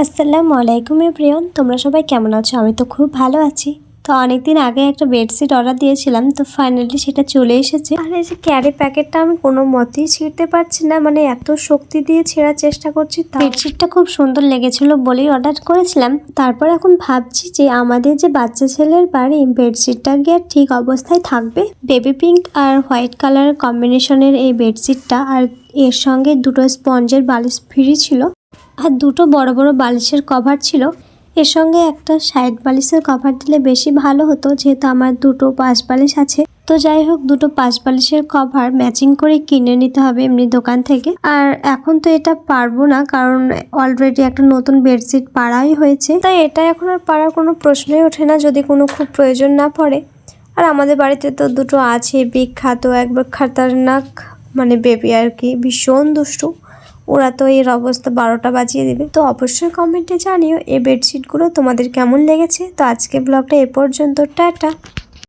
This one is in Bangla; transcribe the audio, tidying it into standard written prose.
আসসালামু আলাইকুম এভরিওয়ান, তোমরা সবাই কেমন আছো? আমি তো খুব ভালো আছি। তো অনেকদিন আগে একটা বেডশিট অর্ডার দিয়েছিলাম, তো ফাইনালি সেটা চলে এসেছে। আর এই যে ক্যারি প্যাকেটটা আমি কোনো মতেই ছিঁড়তে পারছি না, মানে এত শক্তি দিয়ে ছেঁড়ার চেষ্টা করছি। বেডশিটটা খুব সুন্দর লেগেছিল বলেই অর্ডার করেছিলাম। তারপর এখন ভাবছি যে আমাদের যে বাচ্চা ছেলের বাড়ি বেডশিটটা গিয়ে ঠিক অবস্থায় থাকবে। বেবি পিঙ্ক আর হোয়াইট কালারের কম্বিনেশনের এই বেডশিটটা, আর এর সঙ্গে দুটো স্পঞ্জের বালিশ ফ্রি ছিল, আর দুটো বড় বড় বালিশের কভার ছিল। এর সঙ্গে একটা সাইড বালিশের কভার দিলে বেশি ভালো হতো, যেহেতু আমার দুটো পাশ বালিশ আছে। তো যাই হোক, দুটো পাশ বালিশের কভার ম্যাচিং করে কিনে নিতে হবে এমনি দোকান থেকে। আর এখন তো এটা পারবো না, কারণ অলরেডি একটা নতুন বেডশিট পাড়াই হয়েছে, তাই এটা এখন আর পাড়ার কোনো প্রশ্নই ওঠে না যদি কোনো খুব প্রয়োজন না পড়ে। আর আমাদের বাড়িতে তো দুটো আছে বিখ্যাত, একবার খাতারনাক মানে বেবি আর কি, ভীষণ দুষ্টু। ওরা তো এর অবস্থা 12টা বাজিয়ে দেবে। তো অবশ্যই কমেন্টে জানিও এই বেডশিটগুলো তোমাদের কেমন লেগেছে। তো আজকে ব্লগটা এ পর্যন্ত, টাটা।